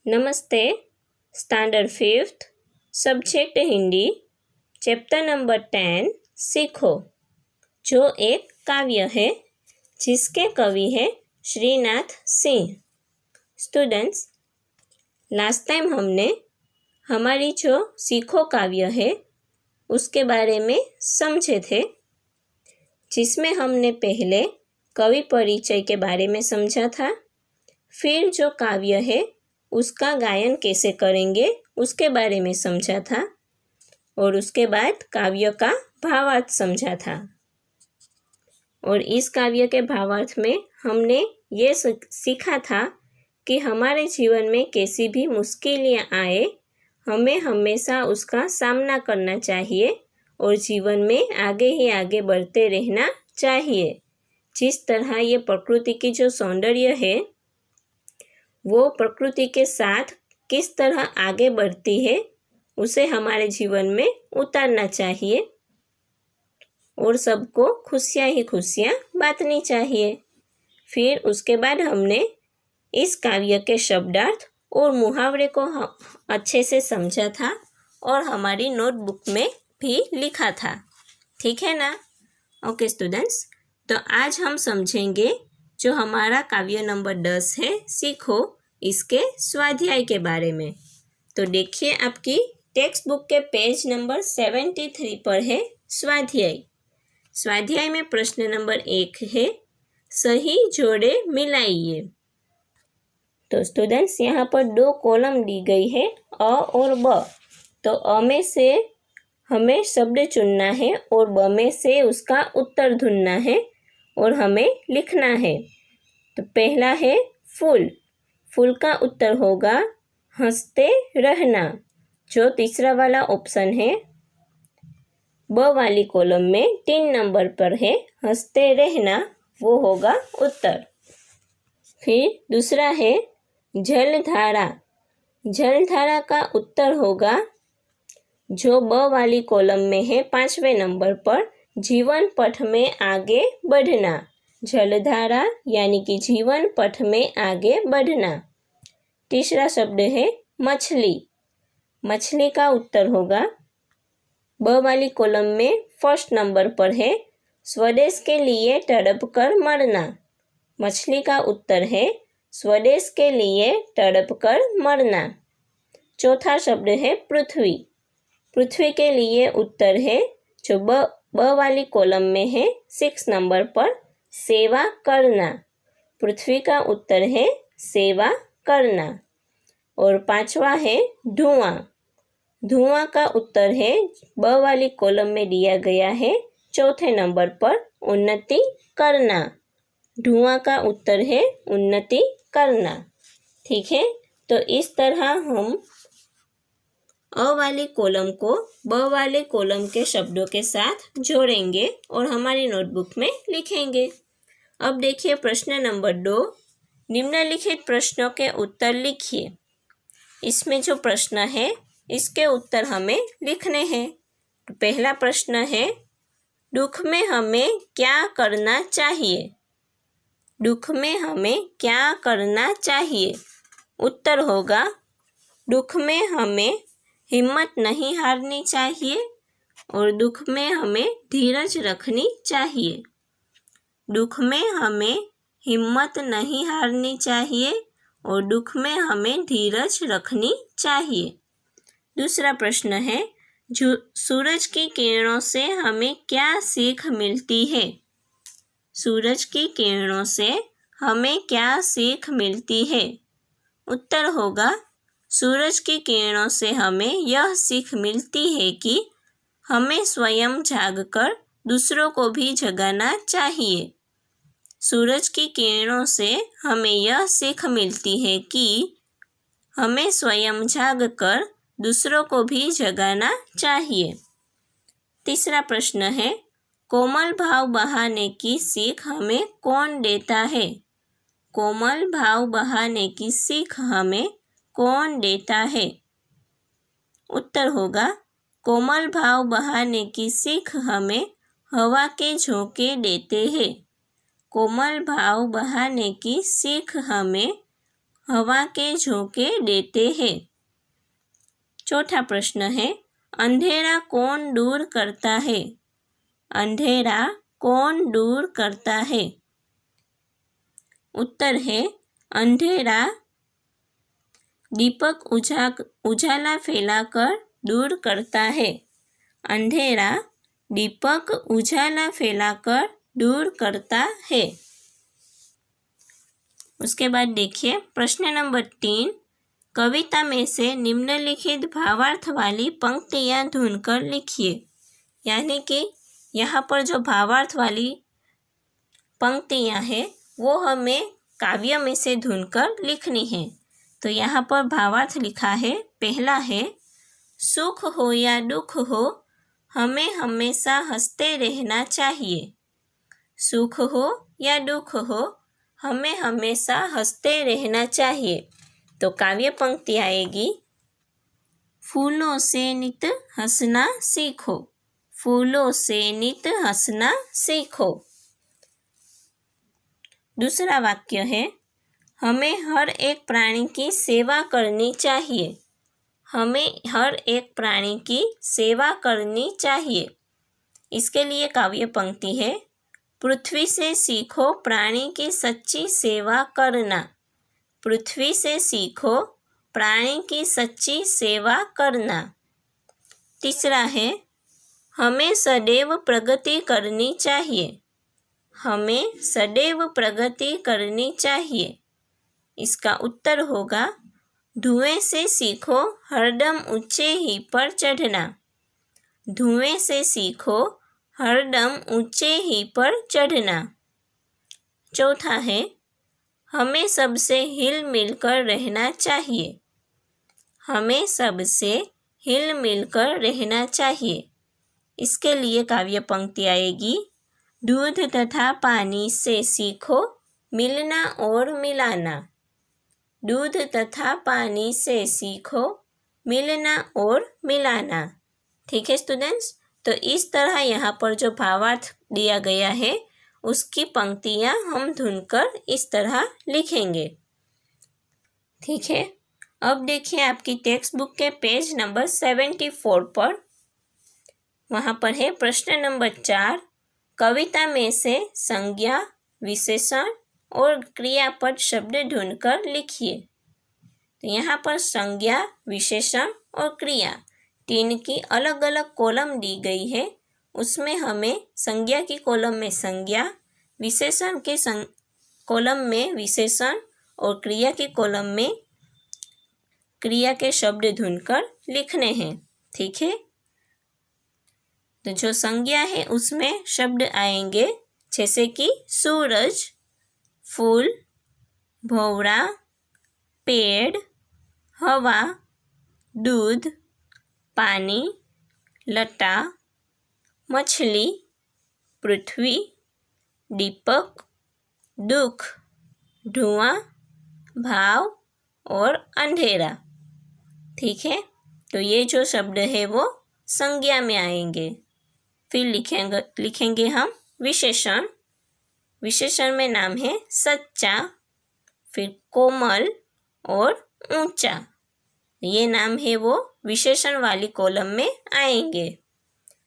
नमस्ते। Standard 5th subject Hindi, chapter number 10 सीखो, जो एक काव्य है जिसके कवि है Shrinath Singh. Students, last time हमने हमारी जो सीखो काव्य है उसके बारे में समझे थे, जिसमें हमने पहले कवि परिचय के बारे में समझा था। फिर जो काव्य है उसका गायन कैसे करेंगे उसके बारे में समझा था और उसके बाद काव्य का भावार्थ समझा था। और इस काव्य के भावार्थ में हमने ये सीखा था कि हमारे जीवन में कैसी भी मुश्किलें आए, हमें हमेशा उसका सामना करना चाहिए और जीवन में आगे ही आगे बढ़ते रहना चाहिए। जिस तरह ये प्रकृति की जो सौंदर्य है वो प्रकृति के साथ किस तरह आगे बढ़ती है उसे हमारे जीवन में उतारना चाहिए और सबको खुशियाँ ही खुशियाँ बांटनी चाहिए। फिर उसके बाद हमने इस काव्य के शब्दार्थ और मुहावरे को अच्छे से समझा था और हमारी नोटबुक में भी लिखा था। ठीक है ना? ओके स्टूडेंट्स, तो आज हम समझेंगे जो हमारा काव्य नंबर 10 है सीखो, इसके स्वाध्याय के बारे में। तो देखिए, आपकी टेक्स्ट बुक के पेज नंबर 73 पर है स्वाध्याय। स्वाध्याय में प्रश्न नंबर 1 है, सही जोड़े मिलाइए। तो स्टूडेंट्स, यहाँ पर 2 कॉलम दी गई है, अ और ब। तो अ में से हमें शब्द चुनना है और ब में से उसका उत्तर ढूंढना है और हमें लिखना है। तो पहला है फूल। फूल का उत्तर होगा हंसते रहना, जो तीसरा वाला ऑप्शन है। ब वाली कॉलम में 3 नंबर पर है हंसते रहना, वो होगा उत्तर। फिर दूसरा है जलधारा। जलधारा का उत्तर होगा जो ब वाली कॉलम में है 5वें नंबर पर, जीवन पथ में आगे बढ़ना। जलधारा यानी कि जीवन पथ में आगे बढ़ना। तीसरा शब्द है मछली। मछली का उत्तर होगा ब वाली कॉलम में 1st नंबर पर है स्वदेश के लिए तड़प कर मरना। मछली का उत्तर है स्वदेश के लिए तड़प कर मरना। चौथा शब्द है पृथ्वी। पृथ्वी के लिए उत्तर है जो ब वाली कॉलम में है 6 नंबर पर, सेवा करना। पृथ्वी का उत्तर है सेवा करना। और 5वां है धुआं। धुआं का उत्तर है ब वाली कॉलम में दिया गया है 4थे नंबर पर, उन्नति करना। धुआं का उत्तर है उन्नति करना। ठीक है, तो इस तरह हम अ वाली कॉलम को ब वाले कॉलम के शब्दों के साथ जोड़ेंगे और हमारी नोटबुक में लिखेंगे। अब देखिए प्रश्न नंबर 2, निम्नलिखित प्रश्नों के उत्तर लिखिए। इसमें जो प्रश्न है इसके उत्तर हमें लिखने हैं। तो पहला प्रश्न है, दुख में हमें क्या करना चाहिए? दुख में हमें क्या करना चाहिए? उत्तर होगा दुख में हमें हिम्मत नहीं हारनी चाहिए और दुख में हमें धीरज रखनी चाहिए। दुख में हमें हिम्मत नहीं हारनी चाहिए और दुख में हमें धीरज रखनी चाहिए। दूसरा प्रश्न है, सूरज की किरणों से हमें क्या सीख मिलती है? सूरज की किरणों से हमें क्या सीख मिलती है? उत्तर होगा सूरज की किरणों से हमें यह सीख मिलती है कि हमें स्वयं जागकर दूसरों को भी जगाना चाहिए। सूरज की किरणों से हमें यह सीख मिलती है कि हमें स्वयं जागकर दूसरों को भी जगाना चाहिए। तीसरा प्रश्न है, कोमल भाव बहाने की सीख हमें कौन देता है? कोमल भाव बहाने की सीख हमें कौन देता है? उत्तर होगा कोमल भाव बहाने की सीख हमें हवा के झोंके देते हैं। कोमल भाव बहाने की सीख हमें हवा के झोंके देते हैं। चौथा प्रश्न है, अंधेरा कौन दूर करता है? अंधेरा कौन दूर करता है? उत्तर है अंधेरा दीपक उजाला फैलाकर दूर करता है। अंधेरा दीपक उजाला फैलाकर दूर करता है। उसके बाद देखिए प्रश्न नंबर 3, कविता में से निम्नलिखित भावार्थ वाली पंक्तियां ढूंढकर लिखिए। यानी कि यहाँ पर जो भावार्थ वाली पंक्तियां हैं वो हमें काव्य में से ढूंढकर लिखनी है। तो यहाँ पर भावार्थ लिखा है। पहला है, सुख हो या दुख हो हमें हमेशा हंसते रहना चाहिए। सुख हो या दुख हो हमें हमेशा हंसते रहना चाहिए। तो काव्य पंक्ति आएगी, फूलों से नित हंसना सीखो। फूलों से नित हंसना सीखो। दूसरा वाक्य है, हमें हर एक प्राणी की सेवा करनी चाहिए। हमें हर एक प्राणी की सेवा करनी चाहिए। इसके लिए काव्य पंक्ति है, पृथ्वी से सीखो प्राणी की सच्ची सेवा करना। पृथ्वी से सीखो प्राणी की सच्ची सेवा करना। तीसरा है, हमें सदैव प्रगति करनी चाहिए। हमें सदैव प्रगति करनी चाहिए। इसका उत्तर होगा, धुएं से सीखो हरदम ऊंचे ही पर चढ़ना। धुएं से सीखो हरदम ऊंचे ही पर चढ़ना। चौथा है, हमें सबसे हिल मिल कर रहना चाहिए। हमें सबसे हिल मिल कर रहना चाहिए। इसके लिए काव्य पंक्ति आएगी, दूध तथा पानी से सीखो मिलना और मिलाना। दूध तथा पानी से सीखो मिलना और मिलाना। ठीक है स्टूडेंट्स, तो इस तरह यहाँ पर जो भावार्थ दिया गया है उसकी पंक्तियाँ हम ढूंढकर इस तरह लिखेंगे। ठीक है, अब देखिए आपकी टेक्स्ट बुक के पेज नंबर 74 पर, वहाँ पर है प्रश्न नंबर 4, कविता में से संज्ञा, विशेषण और क्रियापद शब्द ढूंढकर लिखिए। तो यहाँ पर संज्ञा, विशेषण और क्रिया 3 की अलग अलग कॉलम दी गई है। उसमें हमें संज्ञा की कॉलम में संज्ञा, विशेषण के कॉलम में विशेषण और क्रिया की कॉलम में क्रिया के शब्द ढूंढकर लिखने हैं। ठीक है, तो जो संज्ञा है उसमें शब्द आएंगे जैसे कि सूरज, फूल, भौरा, पेड़, हवा, दूध, पानी, लता, मछली, पृथ्वी, दीपक, दुख, धुआं, भाव और अंधेरा। ठीक है, तो ये जो शब्द है वो संज्ञा में आएंगे। फिर लिखेंगे हम विशेषण। विशेषण में नाम है सच्चा, फिर कोमल और ऊंचा। ये नाम है वो विशेषण वाली कॉलम में आएंगे।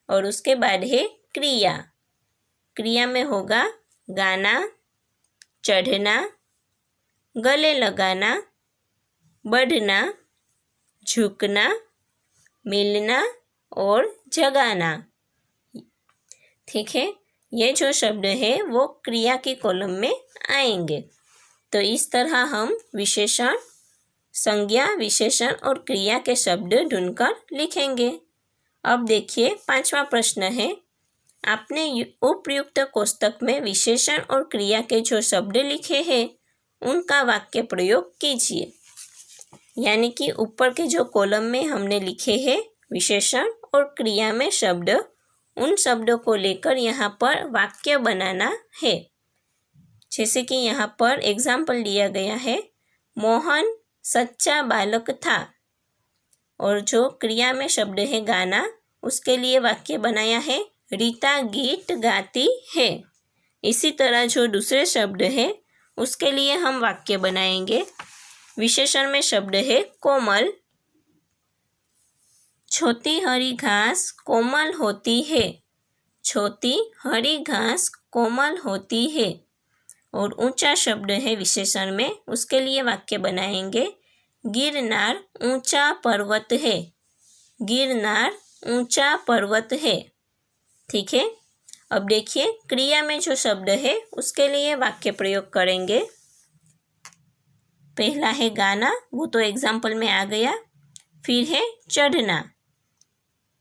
और उसके बाद है क्रिया। क्रिया में होगा गाना, चढ़ना, गले लगाना, बढ़ना, झुकना, मिलना और जगाना। ठीक है, ये जो शब्द है वो क्रिया की कॉलम में आएंगे। तो इस तरह हम विशेषण, संज्ञा, विशेषण और क्रिया के शब्द ढूंढकर लिखेंगे। अब देखिए 5वां प्रश्न है, आपने उपयुक्त कोष्ठक में विशेषण और क्रिया के जो शब्द लिखे हैं उनका वाक्य प्रयोग कीजिए। यानी कि ऊपर के जो कॉलम में हमने लिखे हैं विशेषण और क्रिया में शब्द, उन शब्दों को लेकर यहाँ पर वाक्य बनाना है। जैसे कि यहाँ पर एग्जाम्पल दिया गया है, मोहन सच्चा बालक था। और जो क्रिया में शब्द है गाना, उसके लिए वाक्य बनाया है, रीता गीत गाती है। इसी तरह जो दूसरे शब्द है उसके लिए हम वाक्य बनाएंगे, विशेषण में शब्द है कोमल। छोटी हरी घास कोमल होती है। छोटी हरी घास कोमल होती है। और ऊंचा शब्द है विशेषण में, उसके लिए वाक्य बनाएंगे। गिरनार ऊंचा पर्वत है। गिरनार ऊंचा पर्वत है। ठीक है। अब देखिए क्रिया में जो शब्द है उसके लिए वाक्य प्रयोग करेंगे। पहला है गाना, वो तो एग्जाम्पल में आ गया। फिर है चढ़ना।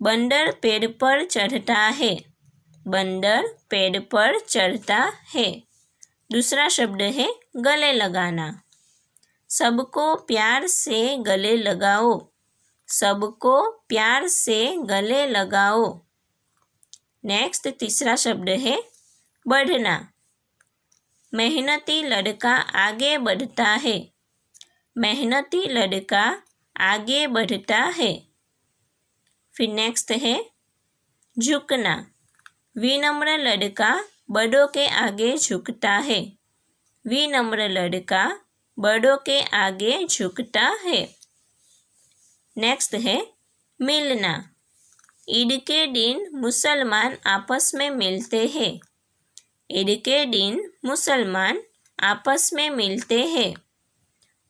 बंदर पेड़ पर चढ़ता है। बंदर पेड़ पर चढ़ता है। दूसरा शब्द है गले लगाना। सबको प्यार से गले लगाओ। सबको प्यार से गले लगाओ। नेक्स्ट तीसरा शब्द है बढ़ना। मेहनती लड़का आगे बढ़ता है। मेहनती लड़का आगे बढ़ता है। फिर नेक्स्ट है झुकना। विनम्र लड़का बड़ों के आगे झुकता है। विनम्र लड़का बड़ों के आगे झुकता है। नेक्स्ट है मिलना। ईद के दिन मुसलमान आपस में मिलते हैं। ईद के दिन मुसलमान आपस में मिलते हैं।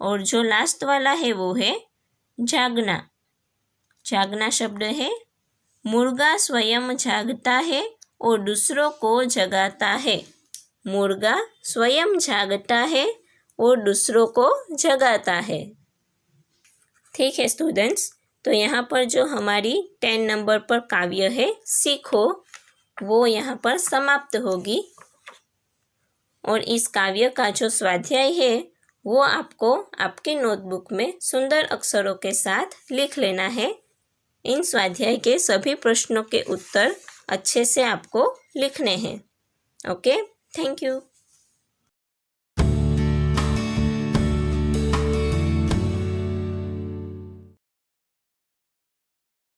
और जो लास्ट वाला है वो है जागना। जागना शब्द है मुर्गा स्वयं जागता है और दूसरों को जगाता है। मुर्गा स्वयं जागता है और दूसरों को जगाता है। ठीक है स्टूडेंट्स, तो यहाँ पर जो हमारी 10 नंबर पर काव्य है सीखो, वो यहाँ पर समाप्त होगी। और इस काव्य का जो स्वाध्याय है वो आपको आपकी नोटबुक में सुंदर अक्षरों के साथ लिख लेना है। इन स्वाध्याय के सभी प्रश्नों के उत्तर अच्छे से आपको लिखने हैं। Okay, thank you.